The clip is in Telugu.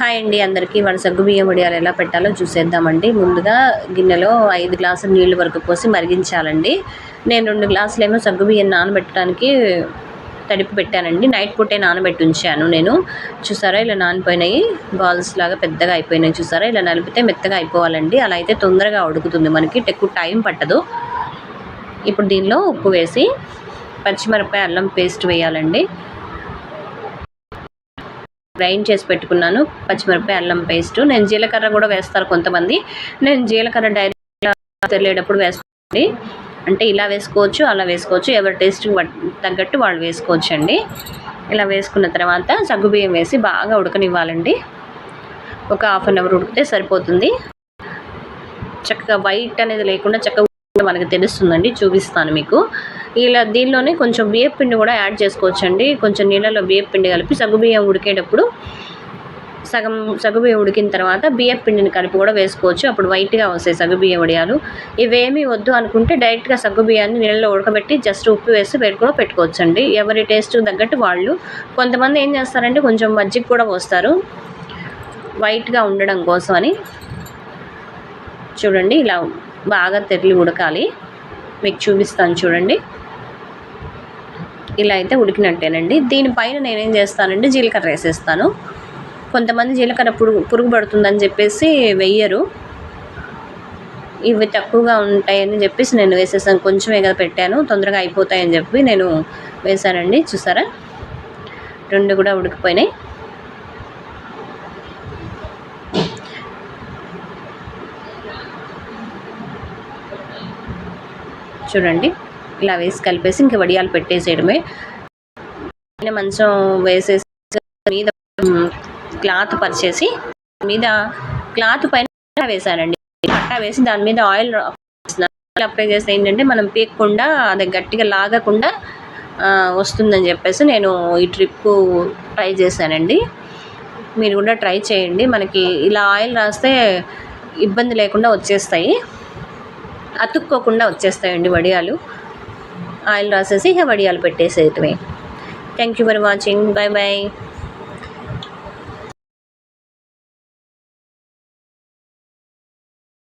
హాయ్ అండి అందరికీ. మన సగ్గుబియ్యం వడియాలు ఎలా పెట్టాలో చూసేద్దామండి. ముందుగా గిన్నెలో 5 గ్లాసుల నీళ్ళు వరకు పోసి మరిగించాలండి. నేను 2 గ్లాసులేమో సగ్గుబియ్యం నానబెట్టడానికి తడిపి పెట్టానండి. నైట్ పూటే నానబెట్టి ఉంచాను నేను. చూసారా ఇలా నానిపోయినాయి, బాల్స్ లాగా పెద్దగా అయిపోయినాయి. చూసారా ఇలా నలిపితే మెత్తగా అయిపోవాలండి. అలా అయితే తొందరగా ఉడుకుతుంది, మనకి ఎక్కువ టైం పట్టదు. ఇప్పుడు దీనిలో ఉప్పు వేసి పచ్చిమిరపకాయ అల్లం పేస్ట్ వేయాలండి. గ్రైండ్ చేసి పెట్టుకున్నాను పచ్చిమిరపకాయ అల్లం పేస్ట్. నేను జీలకర్ర కూడా వేస్తారు కొంతమంది. నేను జీలకర్ర డైరెక్ట్గా తెలియటప్పుడు వేసుకోండి. అంటే ఇలా వేసుకోవచ్చు, అలా వేసుకోవచ్చు, ఎవరి టేస్ట్ తగ్గట్టు వాళ్ళు వేసుకోవచ్చు అండి. ఇలా వేసుకున్న తర్వాత సగ్గుబియ్యం వేసి బాగా ఉడకనివ్వాలండి. ఒక 1/2 అవర్ ఉడికితే సరిపోతుంది. చక్కగా వైట్ అనేది లేకుండా చక్కగా మనకు తెలుస్తుందండి. చూపిస్తాను మీకు. ఇలా దీనిలోనే కొంచెం బియ్యం పిండి కూడా యాడ్ చేసుకోవచ్చండి. కొంచెం నీళ్ళలో బియ్యం పిండి కలిపి సగ్గుబియ్యం ఉడికేటప్పుడు సగం సగ్గుబియ్యం ఉడికిన తర్వాత బియ్యం పిండిని కలిపి కూడా వేసుకోవచ్చు. అప్పుడు వైట్గా వస్తాయి సగ్గుబియ్యం వడియాలు. ఇవేమీ వద్దు అనుకుంటే డైరెక్ట్గా సగ్గుబియ్యాన్ని నీళ్ళలో ఉడకబెట్టి జస్ట్ ఉప్పు వేసి కూడా పెట్టుకోవచ్చండి. ఎవరి టేస్ట్ తగ్గట్టు వాళ్ళు. కొంతమంది ఏం చేస్తారంటే కొంచెం మజ్జిగ కూడా పోస్తారు వైట్గా ఉండడం కోసం అని. చూడండి ఇలా బాగా తెరలి ఉడకాలి. మీకు చూపిస్తాను చూడండి. ఇలా అయితే ఉడికినట్టేనండి. దీనిపైన నేనేం చేస్తానంటే జీలకర్ర వేసేస్తాను. కొంతమంది జీలకర్ర పురుగు పడుతుందని చెప్పేసి వెయ్యరు. ఇవి తక్కువగా ఉంటాయని చెప్పేసి నేను వేసేసాను. కొంచెమే కదా పెట్టాను, తొందరగా అయిపోతాయని చెప్పి నేను వేసానండి. చూసారా 2 కూడా ఉడికిపోయినాయి. చూడండి ఇలా వేసి కలిపేసి ఇంక వడియాలు పెట్టేసేయడమే. మంచం వేసేసి మీద క్లాత్ పరిచేసి మీద క్లాత్ పైన వేసానండి. పట్టా వేసి దాని మీద ఆయిల్ అప్లై చేస్తే ఏంటంటే మనం పీకకుండా అది గట్టిగా లాగకుండా వస్తుందని చెప్పేసి నేను ఈ ట్రిప్ ట్రై చేశానండి. మీరు కూడా ట్రై చేయండి. మనకి ఇలా ఆయిల్ రాస్తే ఇబ్బంది లేకుండా వచ్చేస్తాయి, అతుక్కోకుండా వచ్చేస్తాయండి వడియాలు. ఆయిల్ రాసేసి ఇక వడియాలు పెట్టేసేయటమే. Thank you for watching. Bye bye.